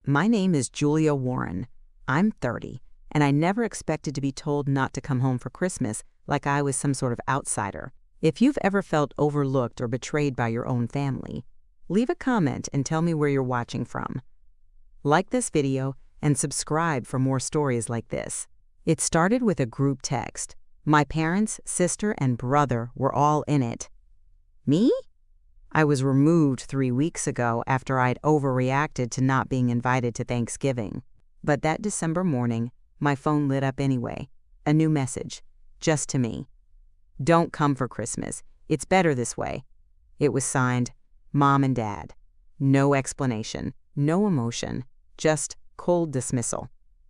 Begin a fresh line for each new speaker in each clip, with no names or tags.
My name is Julia Warren. I'm 30, and I never expected to be told not to come home for Christmas like I was some sort of outsider. If you've ever felt overlooked or betrayed by your own family, leave a comment and tell me where you're watching from. Like this video and subscribe for more stories like this. It started with a group text. My parents, sister, and brother were all in it. Me? I was removed 3 weeks ago after I'd overreacted to not being invited to Thanksgiving. But that December morning, my phone lit up anyway. A new message, just to me. Don't come for Christmas. It's better this way. It was signed, Mom and Dad. No explanation, no emotion, just cold dismissal.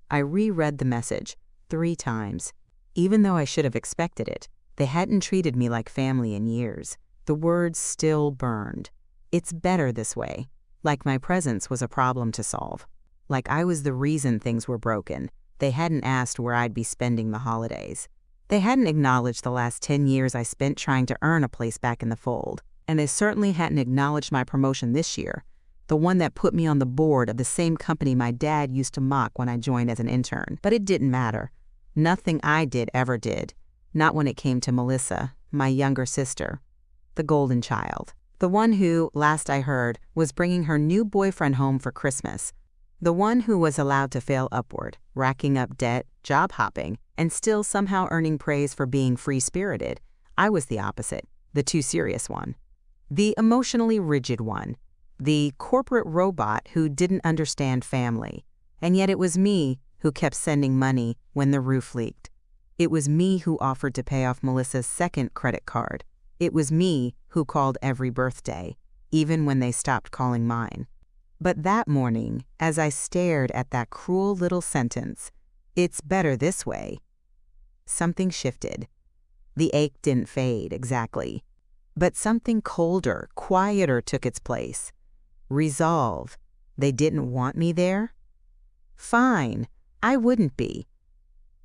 I reread the message 3 times. Even though I should have expected it, they hadn't treated me like family in years. The words still burned. It's better this way. Like my presence was a problem to solve. Like I was the reason things were broken. They hadn't asked where I'd be spending the holidays. They hadn't acknowledged the last 10 years I spent trying to earn a place back in the fold. And they certainly hadn't acknowledged my promotion this year, the one that put me on the board of the same company my dad used to mock when I joined as an intern. But it didn't matter. Nothing I did ever did. Not when it came to Melissa, my younger sister. The golden child. The one who, last I heard, was bringing her new boyfriend home for Christmas. The one who was allowed to fail upward, racking up debt, job hopping, and still somehow earning praise for being free-spirited. I was the opposite, the too serious one. The emotionally rigid one. The corporate robot who didn't understand family. And yet it was me who kept sending money when the roof leaked. It was me who offered to pay off Melissa's second credit card. It was me who called every birthday, even when they stopped calling mine. But that morning, as I stared at that cruel little sentence, "It's better this way," something shifted. The ache didn't fade, exactly. But something colder, quieter took its place. Resolve. They didn't want me there? Fine, I wouldn't be.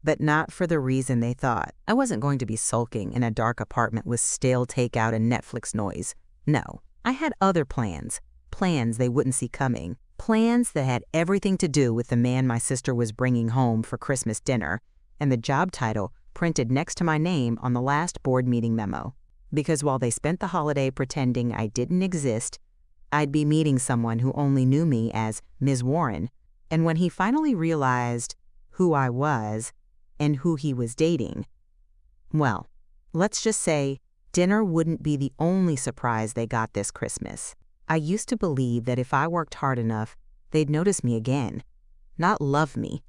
But not for the reason they thought. I wasn't going to be sulking in a dark apartment with stale takeout and Netflix noise. No, I had other plans. Plans they wouldn't see coming. Plans that had everything to do with the man my sister was bringing home for Christmas dinner, and the job title printed next to my name on the last board meeting memo. Because while they spent the holiday pretending I didn't exist, I'd be meeting someone who only knew me as Ms. Warren, and when he finally realized who I was and who he was dating, well, let's just say dinner wouldn't be the only surprise they got this Christmas. I used to believe that if I worked hard enough, they'd notice me again, not love me.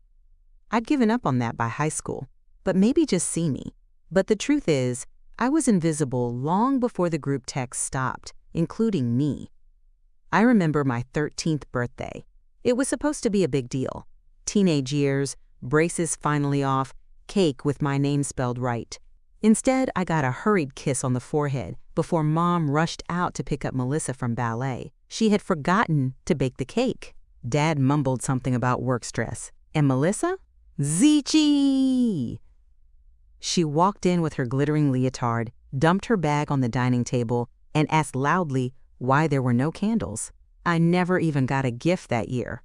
I'd given up on that by high school, but maybe just see me. But the truth is, I was invisible long before the group text stopped, including me. I remember my 13th birthday. It was supposed to be a big deal. Teenage years, braces finally off, cake with my name spelled right. Instead, I got a hurried kiss on the forehead before Mom rushed out to pick up Melissa from ballet. She had forgotten to bake the cake. Dad mumbled something about work stress. And Melissa? Zeechee! She walked in with her glittering leotard, dumped her bag on the dining table, and asked loudly why there were no candles. I never even got a gift that year.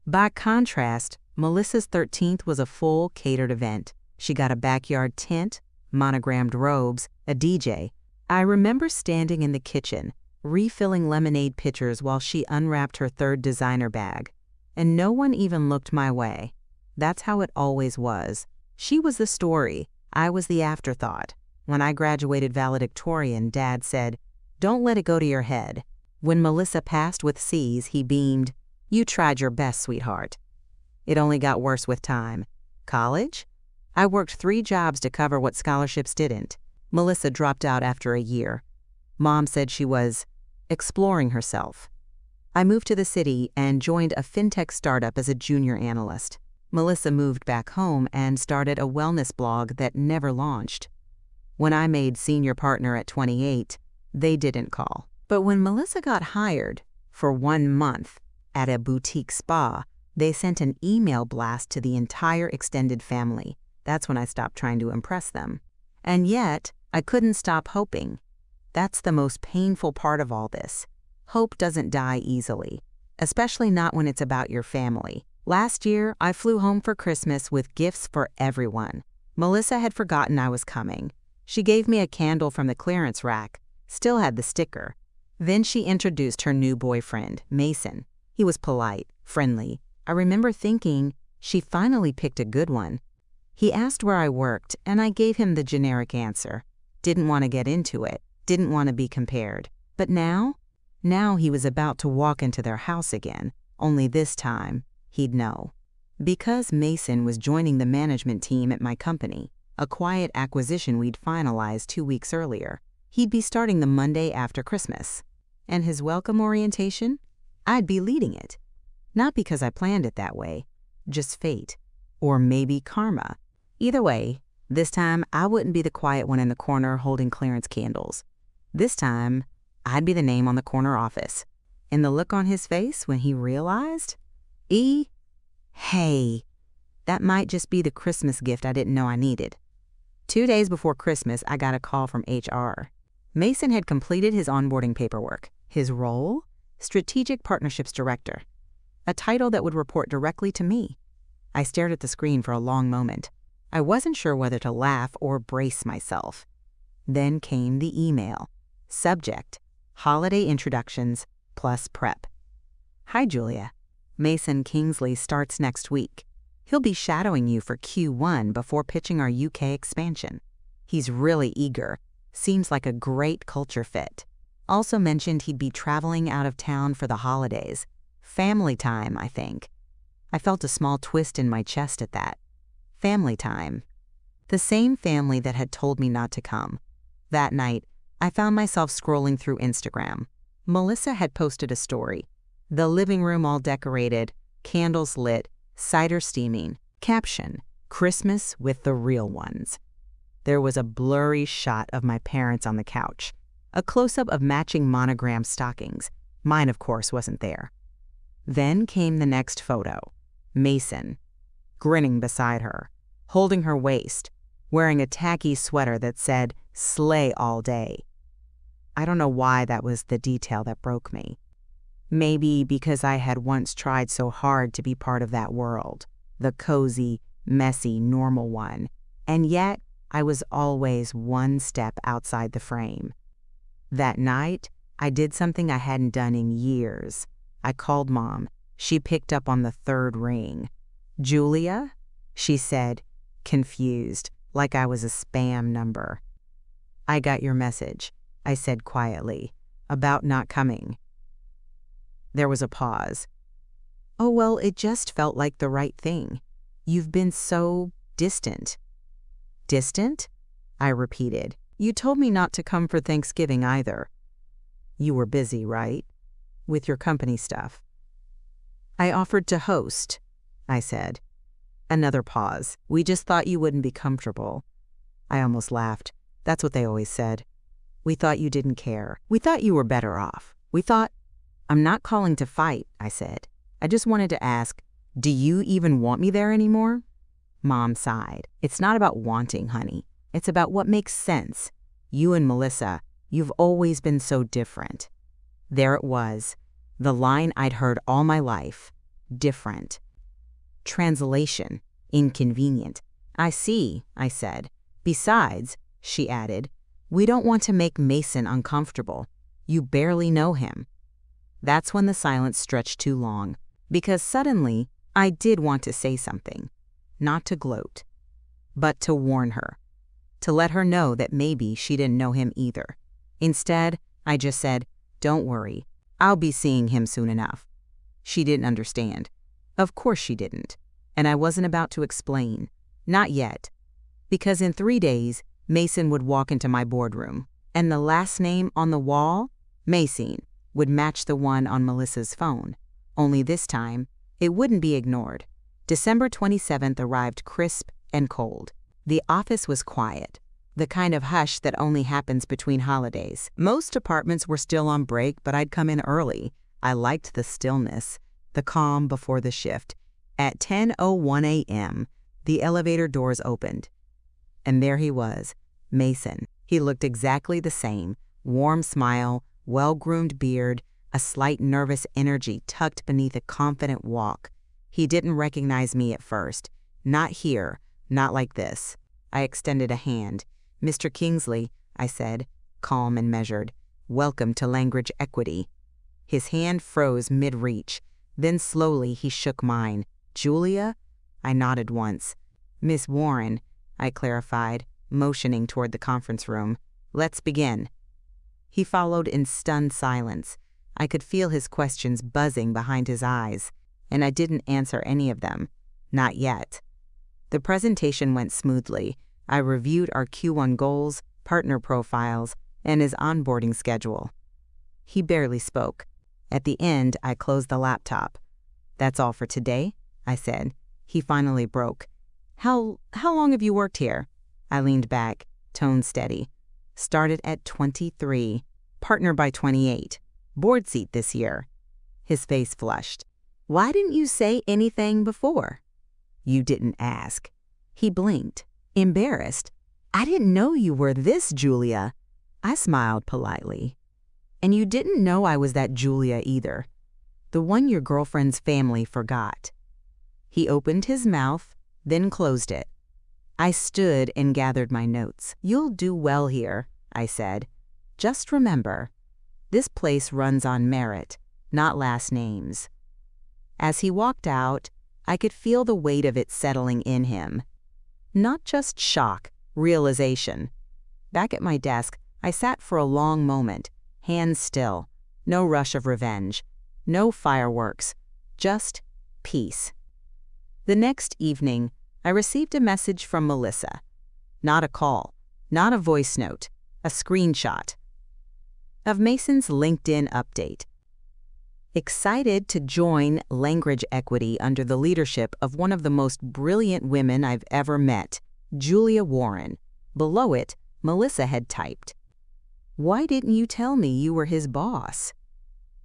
By contrast, Melissa's 13th was a full catered event. She got a backyard tent, monogrammed robes, a DJ. I remember standing in the kitchen, refilling lemonade pitchers while she unwrapped her 3rd designer bag. And no one even looked my way. That's how it always was. She was the story. I was the afterthought. When I graduated valedictorian, Dad said, "Don't let it go to your head." When Melissa passed with C's, he beamed, "You tried your best, sweetheart." It only got worse with time. College? I worked 3 jobs to cover what scholarships didn't. Melissa dropped out after a year. Mom said she was exploring herself. I moved to the city and joined a fintech startup as a junior analyst. Melissa moved back home and started a wellness blog that never launched. When I made senior partner at 28, they didn't call. But when Melissa got hired, for 1 month, at a boutique spa, they sent an email blast to the entire extended family. That's when I stopped trying to impress them. And yet, I couldn't stop hoping. That's the most painful part of all this. Hope doesn't die easily. especially not when it's about your family. Last year, I flew home for Christmas with gifts for everyone. Melissa had forgotten I was coming. She gave me a candle from the clearance rack, still had the sticker. Then she introduced her new boyfriend, Mason. He was polite, friendly. I remember thinking, she finally picked a good one. He asked where I worked, and I gave him the generic answer. Didn't want to get into it, didn't want to be compared. But now he was about to walk into their house again, only this time, he'd know. Because Mason was joining the management team at my company, a quiet acquisition we'd finalized 2 weeks earlier, he'd be starting the Monday after Christmas. And his welcome orientation? I'd be leading it. Not because I planned it that way, just fate. Or maybe karma. Either way, this time I wouldn't be the quiet one in the corner holding clearance candles. This time, I'd be the name on the corner office. And the look on his face when he realized? Hey, that might just be the Christmas gift I didn't know I needed. 2 days before Christmas, I got a call from HR. Mason had completed his onboarding paperwork. His role? Strategic Partnerships Director. A title that would report directly to me. I stared at the screen for a long moment. I wasn't sure whether to laugh or brace myself. Then came the email. Subject: Holiday Introductions plus Prep. Hi, Julia. Mason Kingsley starts next week. He'll be shadowing you for Q1 before pitching our UK expansion. He's really eager. Seems like a great culture fit. Also mentioned he'd be traveling out of town for the holidays. Family time, I think. I felt a small twist in my chest at that. Family time. The same family that had told me not to come. That night, I found myself scrolling through Instagram. Melissa had posted a story. The living room all decorated, candles lit, cider steaming. Caption: Christmas with the real ones. There was a blurry shot of my parents on the couch. A close-up of matching monogram stockings. Mine, of course, wasn't there. Then came the next photo. Mason, grinning beside her, holding her waist, wearing a tacky sweater that said, "Slay all day." I don't know why that was the detail that broke me. Maybe because I had once tried so hard to be part of that world, the cozy, messy, normal one, and yet I was always one step outside the frame. That night, I did something I hadn't done in years. I called Mom. She picked up on the third ring. "Julia?" she said, confused, like I was a spam number. "I got your message," I said quietly, "about not coming." There was a pause. "Oh, well, it just felt like the right thing. You've been so distant." "Distant?" I repeated. "You told me not to come for Thanksgiving either." "You were busy, right? With your company stuff." "I offered to host," I said. Another pause. "We just thought you wouldn't be comfortable." I almost laughed. That's what they always said. "We thought you didn't care. We thought you were better off. We thought—" "I'm not calling to fight," I said. "I just wanted to ask, do you even want me there anymore?" Mom sighed. "It's not about wanting, honey. It's about what makes sense. You and Melissa, you've always been so different." There it was, the line I'd heard all my life. Different. Translation: inconvenient. "I see," I said. "Besides," she added, "we don't want to make Mason uncomfortable. You barely know him." That's when the silence stretched too long, because suddenly I did want to say something. Not to gloat, but to warn her. To let her know that maybe she didn't know him either. Instead, I just said, "Don't worry, I'll be seeing him soon enough." She didn't understand. Of course she didn't. And I wasn't about to explain. Not yet. Because in 3 days, Mason would walk into my boardroom, and the last name on the wall, Mason, would match the one on Melissa's phone. Only this time, it wouldn't be ignored. December 27th arrived crisp and cold. The office was quiet, the kind of hush that only happens between holidays. Most departments were still on break, but I'd come in early. I liked the stillness, the calm before the shift. At 10:01 a.m., the elevator doors opened. And there he was, Mason. He looked exactly the same, warm smile, well-groomed beard, a slight nervous energy tucked beneath a confident walk. He didn't recognize me at first. Not here, not like this. I extended a hand. "Mr. Kingsley," I said, calm and measured. "Welcome to Language Equity." His hand froze mid-reach. Then slowly he shook mine. "Julia?" I nodded once. "Miss Warren," I clarified, motioning toward the conference room. "Let's begin." He followed in stunned silence. I could feel his questions buzzing behind his eyes, and I didn't answer any of them. Not yet. The presentation went smoothly. I reviewed our Q1 goals, partner profiles, and his onboarding schedule. He barely spoke. At the end, I closed the laptop. "That's all for today," I said. He finally broke. How long have you worked here?" I leaned back, tone steady. "Started at 23, partner by 28, board seat this year." His face flushed. "Why didn't you say anything before?" "You didn't ask." He blinked, embarrassed. "I didn't know you were this Julia." I smiled politely. "And you didn't know I was that Julia either. The one your girlfriend's family forgot." He opened his mouth, then closed it. I stood and gathered my notes. "You'll do well here," I said. "Just remember, this place runs on merit, not last names." As he walked out, I could feel the weight of it settling in him. Not just shock, realization. Back at my desk, I sat for a long moment, hands still, no rush of revenge, no fireworks, just peace. The next evening, I received a message from Melissa. Not a call, not a voice note, a screenshot of Mason's LinkedIn update. "Excited to join Language Equity under the leadership of one of the most brilliant women I've ever met, Julia Warren." Below it, Melissa had typed, "Why didn't you tell me you were his boss?"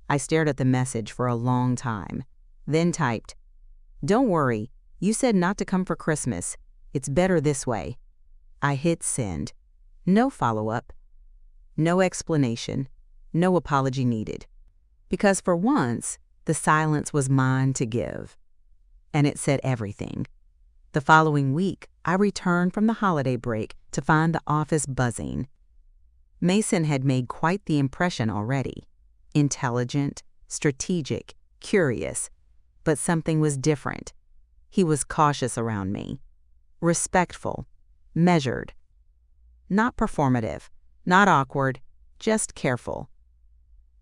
I stared at the message for a long time, then typed, "Don't worry, you said not to come for Christmas. It's better this way." I hit send. No follow-up, no explanation, no apology needed. Because for once, the silence was mine to give. And it said everything. The following week, I returned from the holiday break to find the office buzzing. Mason had made quite the impression already. Intelligent, strategic, curious, but something was different. He was cautious around me, respectful, measured. Not performative, not awkward, just careful.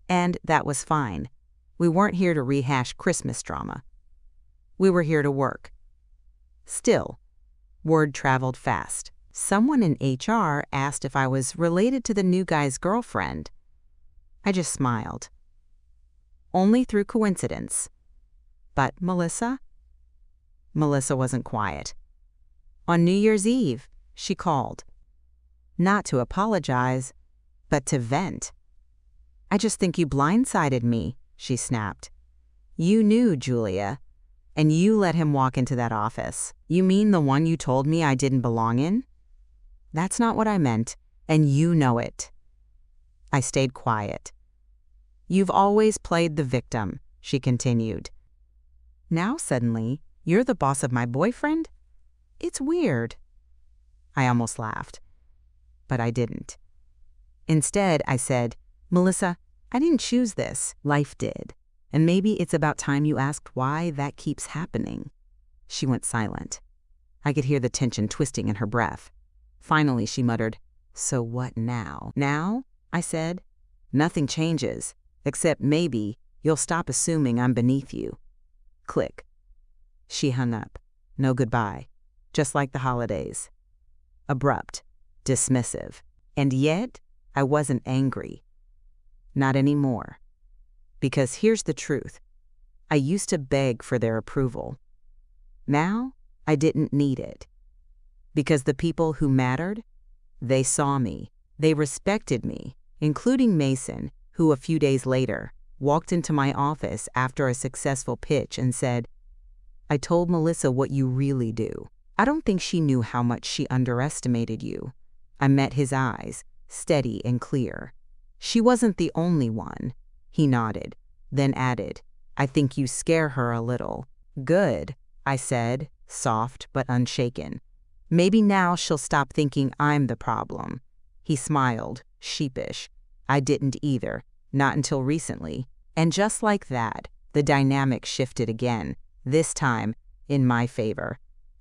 And that was fine. We weren't here to rehash Christmas drama. We were here to work. Still, word traveled fast. Someone in HR asked if I was related to the new guy's girlfriend. I just smiled. Only through coincidence. But Melissa? Melissa wasn't quiet. On New Year's Eve, she called. Not to apologize, but to vent. "I just think you blindsided me," she snapped. "You knew, Julia, and you let him walk into that office." "You mean the one you told me I didn't belong in?" "That's not what I meant, and you know it." I stayed quiet. "You've always played the victim," she continued. "Now suddenly, you're the boss of my boyfriend? It's weird." I almost laughed, but I didn't. Instead, I said, "Melissa, I didn't choose this. Life did. And maybe it's about time you asked why that keeps happening." She went silent. I could hear the tension twisting in her breath. Finally, she muttered, "So what now?" "Now?" I said. "Nothing changes, except maybe you'll stop assuming I'm beneath you." Click. She hung up. No goodbye. Just like the holidays. Abrupt. Dismissive. And yet, I wasn't angry. Not anymore. Because here's the truth. I used to beg for their approval. Now, I didn't need it. Because the people who mattered, they saw me. They respected me, including Mason, who a few days later walked into my office after a successful pitch and said, "I told Melissa what you really do." I don't think she knew how much she underestimated you. I met his eyes, steady and clear. "She wasn't the only one." He nodded. then added, "I think you scare her a little." "Good," I said, soft but unshaken. "Maybe now she'll stop thinking I'm the problem." He smiled, sheepish. I didn't either, not until recently. And just like that, the dynamic shifted again, this time in my favor.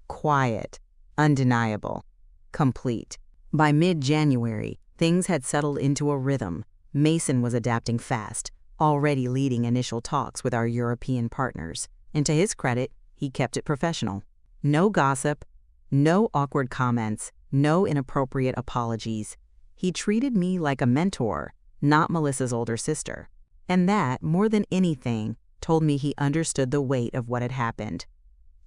Quiet, undeniable, complete. By mid-January, things had settled into a rhythm. Mason was adapting fast, already leading initial talks with our European partners. And to his credit, he kept it professional. No gossip, no awkward comments, no inappropriate apologies. He treated me like a mentor, not Melissa's older sister. And that, more than anything, told me he understood the weight of what had happened.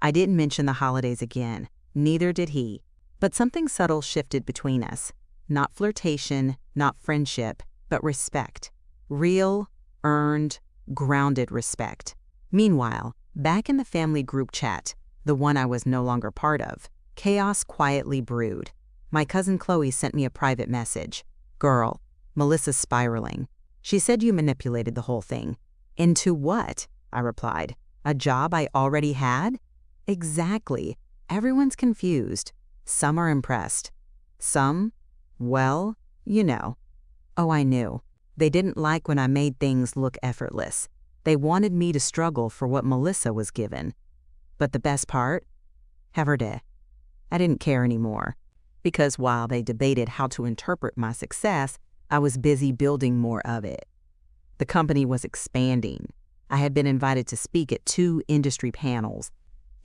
I didn't mention the holidays again, neither did he. But something subtle shifted between us. Not flirtation, not friendship, but respect. Real, earned, grounded respect. Meanwhile, back in the family group chat, the one I was no longer part of, chaos quietly brewed. My cousin Chloe sent me a private message. "Girl, Melissa's spiraling. She said you manipulated the whole thing." "Into what?" I replied. "A job I already had?" Exactly. Everyone's confused. Some are impressed. Some, well, you know. Oh, I knew. They didn't like when I made things look effortless. They wanted me to struggle for what Melissa was given. But the best part? Haverde. I didn't care anymore. Because while they debated how to interpret my success, I was busy building more of it. The company was expanding. I had been invited to speak at 2 industry panels,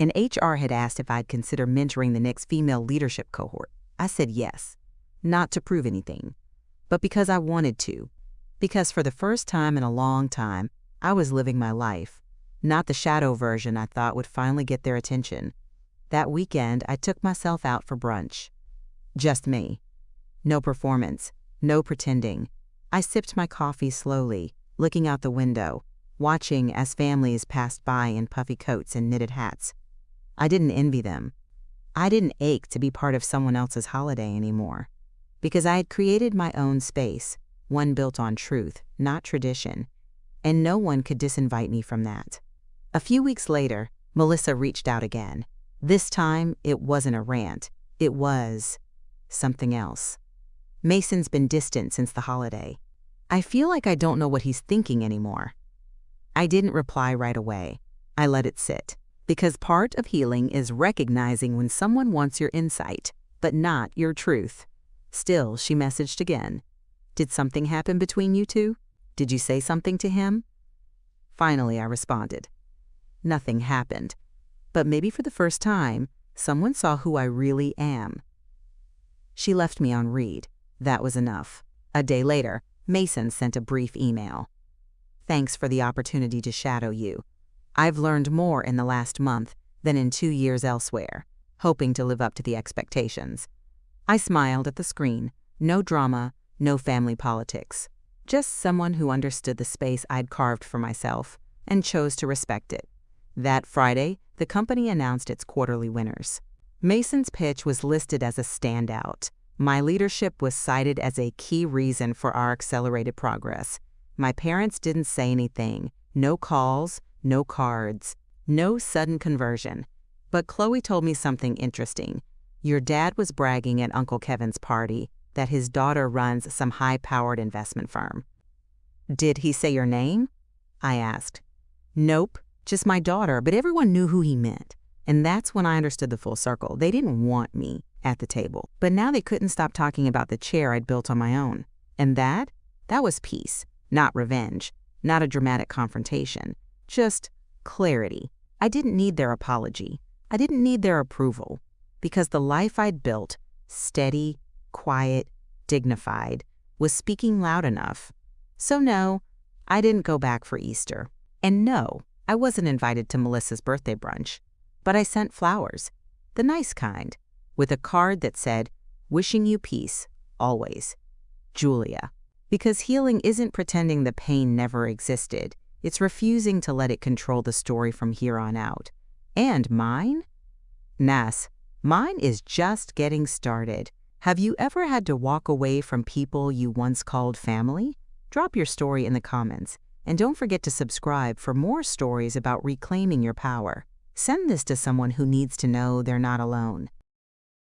and HR had asked if I'd consider mentoring the next female leadership cohort. I said yes, not to prove anything, but because I wanted to. Because for the first time in a long time, I was living my life, not the shadow version I thought would finally get their attention. That weekend, I took myself out for brunch. Just me. No performance, no pretending. I sipped my coffee slowly, looking out the window, watching as families passed by in puffy coats and knitted hats. I didn't envy them. I didn't ache to be part of someone else's holiday anymore, because I had created my own space, one built on truth, not tradition, and no one could disinvite me from that. A few weeks later, Melissa reached out again. This time, it wasn't a rant. It was something else. "Mason's been distant since the holiday. I feel like I don't know what he's thinking anymore." I didn't reply right away. I let it sit. Because part of healing is recognizing when someone wants your insight, but not your truth. Still, she messaged again. "Did something happen between you two? Did you say something to him?" Finally, I responded. Nothing happened. But maybe for the first time, someone saw who I really am. She left me on read. That was enough. A day later, Mason sent a brief email. "Thanks for the opportunity to shadow you. I've learned more in the last month than in 2 years elsewhere, hoping to live up to the expectations." I smiled at the screen. No drama, no family politics. Just someone who understood the space I'd carved for myself and chose to respect it. That Friday, the company announced its quarterly winners. Mason's pitch was listed as a standout. My leadership was cited as a key reason for our accelerated progress. My parents didn't say anything. No calls, no cards, no sudden conversion. But Chloe told me something interesting. "Your dad was bragging at Uncle Kevin's party that his daughter runs some high-powered investment firm." "Did he say your name?" I asked. "Nope, just my daughter, but everyone knew who he meant." And that's when I understood the full circle. They didn't want me at the table, but now they couldn't stop talking about the chair I'd built on my own. And that was peace, not revenge, not a dramatic confrontation, just clarity. I didn't need their apology. I didn't need their approval, because the life I'd built, steady, quiet, dignified, was speaking loud enough. So no, I didn't go back for Easter. And no, I wasn't invited to Melissa's birthday brunch. But I sent flowers, the nice kind, with a card that said, "Wishing you peace, always. Julia." Because healing isn't pretending the pain never existed. It's refusing to let it control the story from here on out. And mine? Nas, mine is just getting started. Have you ever had to walk away from people you once called family? Drop your story in the comments, And don't forget to subscribe for more stories about reclaiming your power. Send this to someone who needs to know they're not alone.